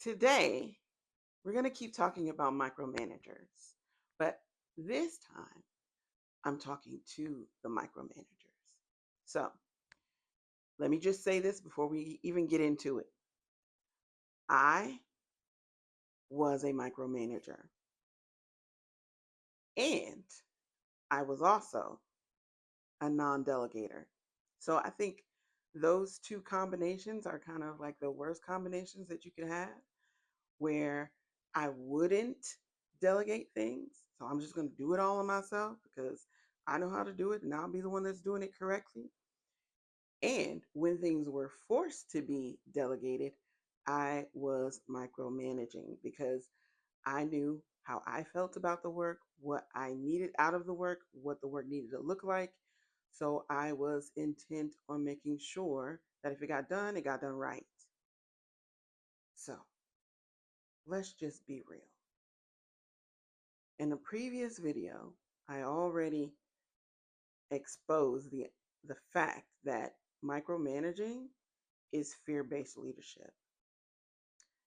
Today, we're going to keep talking about micromanagers, but this time I'm talking to the micromanagers. So, let me just say this before we even get into it. I was a micromanager, and I was also a non delegator. So, I think those two combinations are kind of like the worst combinations that you could have, where I wouldn't delegate things. So I'm just going to do it all on myself because I know how to do it and I'll be the one that's doing it correctly. And when things were forced to be delegated, I was micromanaging because I knew how I felt about the work, what I needed out of the work, what the work needed to look like. So I was intent on making sure that if it got done right. So let's just be real. In the previous video, I already exposed the fact that micromanaging is fear-based leadership.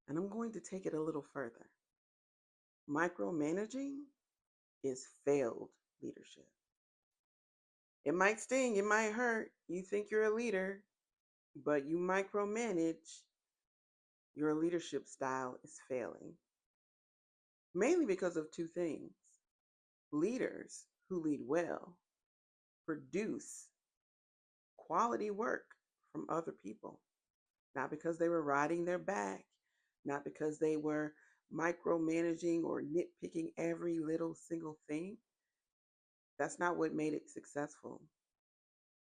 And I'm going to take it a little further. Micromanaging is failed leadership. It might sting, it might hurt. You think you're a leader, but you micromanage, your leadership style is failing. Mainly because of two things. Leaders who lead well produce quality work from other people, not because they were riding their back, not because they were micromanaging or nitpicking every little single thing. That's not what made it successful.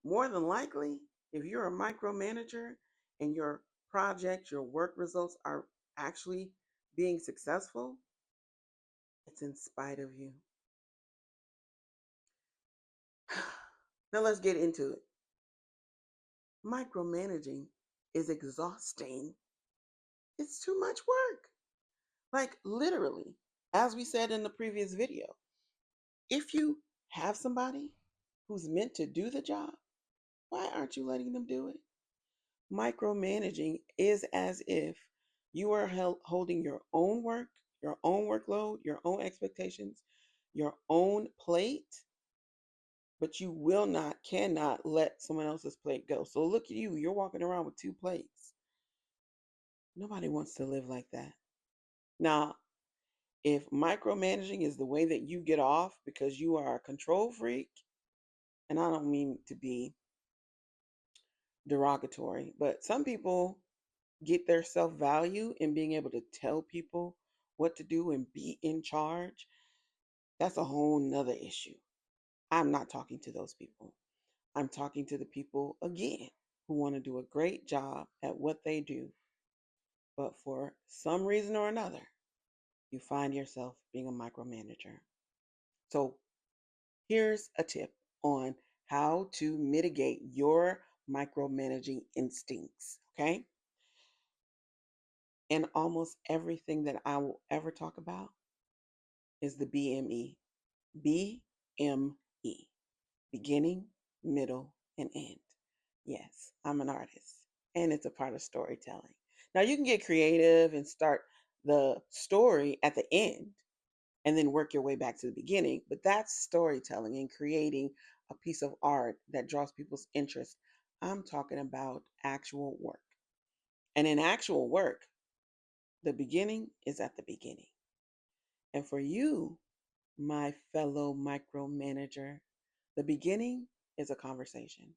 More than likely, if you're a micromanager and your project, your work results are actually being successful, it's in spite of you. Now let's get into it. Micromanaging is exhausting. It's too much work. Like literally, as we said in the previous video, if you have somebody who's meant to do the job, why aren't you letting them do it? Micromanaging is as if you are holding your own work, your own workload, your own expectations, your own plate, but you will not, cannot let someone else's plate go. So look at you, you're walking around with two plates. Nobody wants to live like that. Now, if micromanaging is the way that you get off because you are a control freak, and I don't mean to be derogatory, but some people get their self value in being able to tell people what to do and be in charge. That's a whole nother issue. I'm not talking to those people. I'm talking to the people, again, who want to do a great job at what they do, but for some reason or another, you find yourself being a micromanager. So here's a tip on how to mitigate your micromanaging instincts, okay? And almost everything that I will ever talk about is the BME. BME. Beginning, middle, and end. Yes, I'm an artist, and it's a part of storytelling. Now, you can get creative and start the story at the end and then work your way back to the beginning, but that's storytelling and creating a piece of art that draws people's interest. I'm talking about actual work. And in actual work, the beginning is at the beginning. And for you, my fellow micromanager, the beginning is a conversation.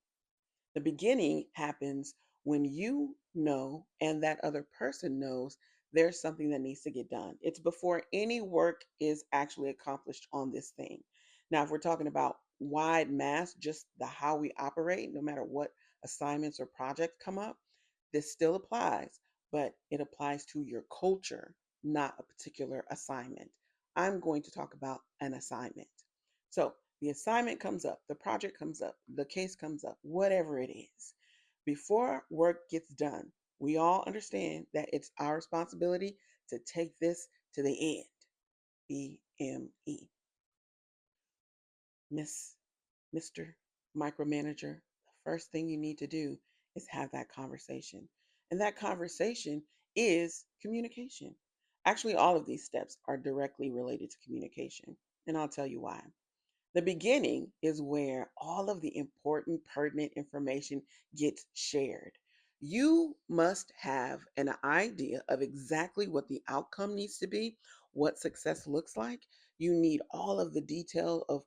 The beginning happens when you know and that other person knows there's something that needs to get done. It's before any work is actually accomplished on this thing. Now, if we're talking about wide mass, just the how we operate, no matter what assignments or projects come up, this still applies, but it applies to your culture, not a particular assignment. I'm going to talk about an assignment. So the assignment comes up, the project comes up, the case comes up, whatever it is. Before work gets done, we all understand that it's our responsibility to take this to the end. BME. Mr. Micromanager, the first thing you need to do is have that conversation. And that conversation is communication. Actually, all of these steps are directly related to communication, and I'll tell you why. The beginning is where all of the important, pertinent information gets shared. You must have an idea of exactly what the outcome needs to be, what success looks like. You need all of the detail of,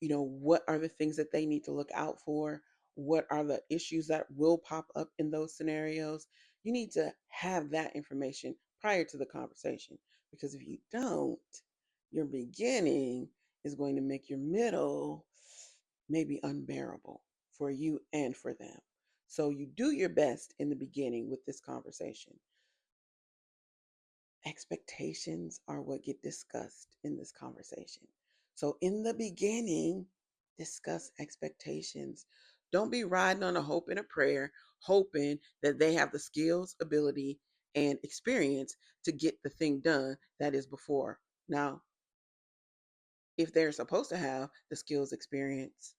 what are the things that they need to look out for? What are the issues that will pop up in those scenarios? You need to have that information prior to the conversation, because if you don't, your beginning is going to make your middle maybe unbearable for you and for them. So you do your best in the beginning with this conversation. Expectations are what get discussed in this conversation. So, in the beginning, discuss expectations. Don't be riding on a hope and a prayer, hoping that they have the skills, ability, and experience to get the thing done that is before. Now, if they're supposed to have the skills, experience,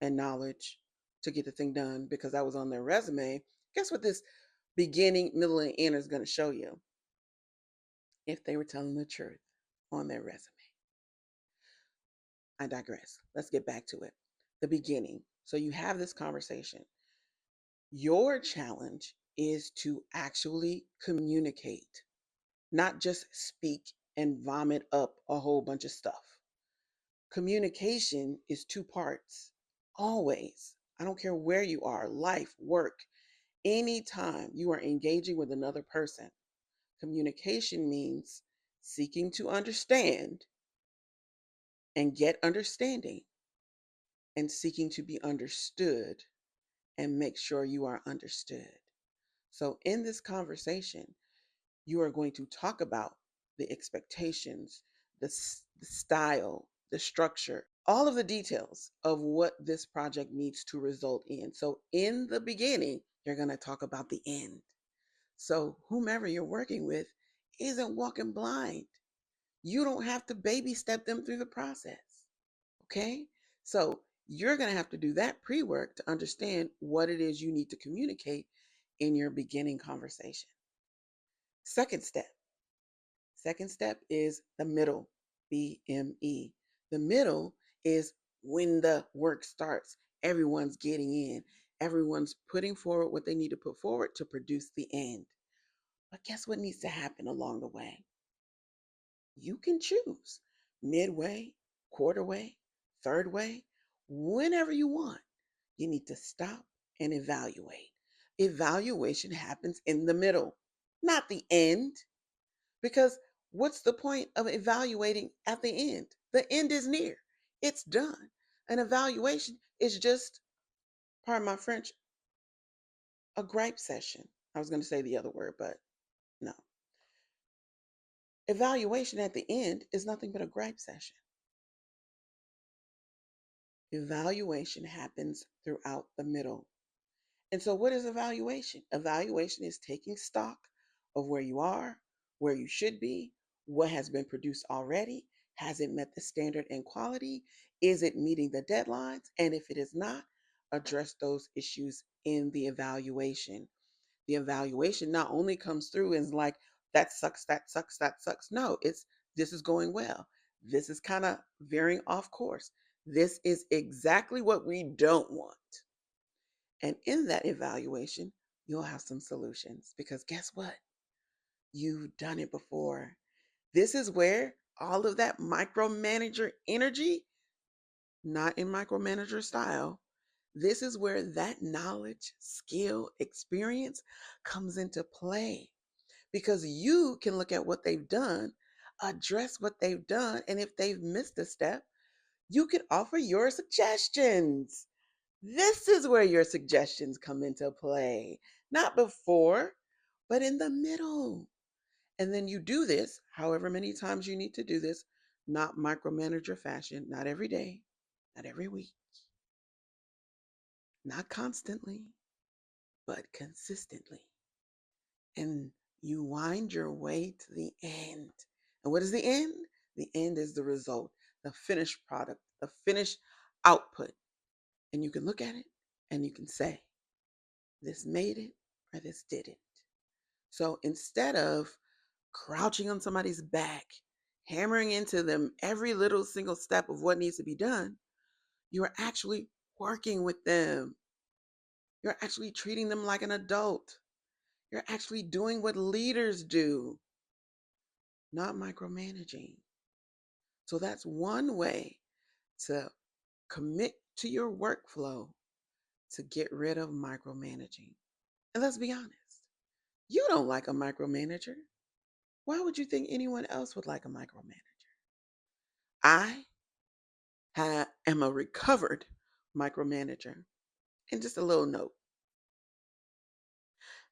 and knowledge to get the thing done because that was on their resume, guess what this beginning, middle, and end is going to show you? If they were telling the truth on their resume. I digress. Let's get back to it. The beginning. So you have this conversation. Your challenge is to actually communicate, not just speak and vomit up a whole bunch of stuff. Communication is two parts. Always. I don't care where you are, life, work, anytime you are engaging with another person. Communication means seeking to understand and get understanding, and seeking to be understood and make sure you are understood. So, in this conversation, you are going to talk about the expectations, the style, the structure, all of the details of what this project needs to result in. So, in the beginning, you're going to talk about the end. So, whomever you're working with isn't walking blind. You don't have to baby step them through the process. Okay? So you're going to have to do that pre work to understand what it is you need to communicate in your beginning conversation. Second step. Second step is the middle, BME. The middle is when the work starts. Everyone's getting in. Everyone's putting forward what they need to put forward to produce the end. But guess what needs to happen along the way? You can choose midway, quarter way, third way, whenever you want. You need to stop and evaluate. Evaluation happens in the middle, not the end, because what's the point of evaluating at the end? The end is near, it's done. An evaluation is just, pardon my French, a gripe session. I was going to say the other word, but no. Evaluation at the end is nothing but a gripe session. Evaluation happens throughout the middle. And so, what is evaluation? Evaluation is taking stock of where you are, where you should be, what has been produced already. Has it met the standard and quality? Is it meeting the deadlines? And if it is not, address those issues in the evaluation. The evaluation not only comes through and is like, that sucks, that sucks, that sucks. No, it's this is going well. This is kind of veering off course. This is exactly what we don't want. And in that evaluation, you'll have some solutions because guess what? You've done it before. This is where all of that micromanager energy, not in micromanager style, this is where that knowledge, skill, experience comes into play because you can look at what they've done, address what they've done, and if they've missed a step, you can offer your suggestions. This is where your suggestions come into play, not before, but in the middle. And then you do this however many times you need to do this, not micromanager fashion, not every day, not every week, not constantly, but consistently. And you wind your way to the end. And what is the end? The end is the result, the finished product, the finished output. And you can look at it and you can say, this made it or this didn't. So instead of crouching on somebody's back, hammering into them every little single step of what needs to be done, you are actually working with them. You're actually treating them like an adult. You're actually doing what leaders do, not micromanaging. So that's one way to commit to your workflow to get rid of micromanaging. And let's be honest, you don't like a micromanager. Why would you think anyone else would like a micromanager? I am a recovered micromanager. And just a little note,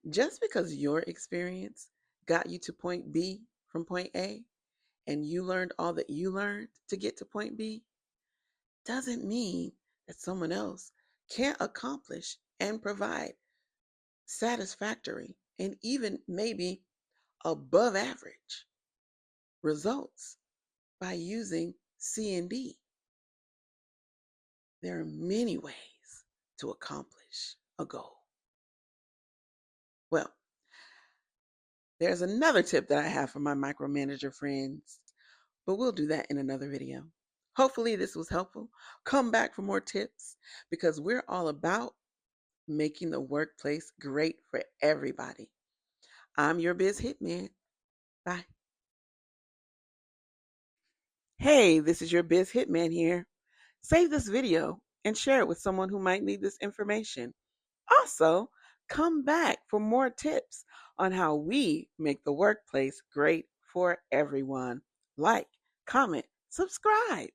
just because your experience got you to point B from point A and you learned all that you learned to get to point B, doesn't mean that someone else can't accomplish and provide satisfactory and even maybe above average results by using C and D. There are many ways to accomplish a goal. Well, there's another tip that I have for my micromanager friends, but we'll do that in another video. Hopefully this was helpful. Come back for more tips because we're all about making the workplace great for everybody. I'm your Biz Hitman. Bye. Hey, this is your Biz Hitman here. Save this video and share it with someone who might need this information. Also, come back for more tips on how we make the workplace great for everyone. Like, comment, subscribe.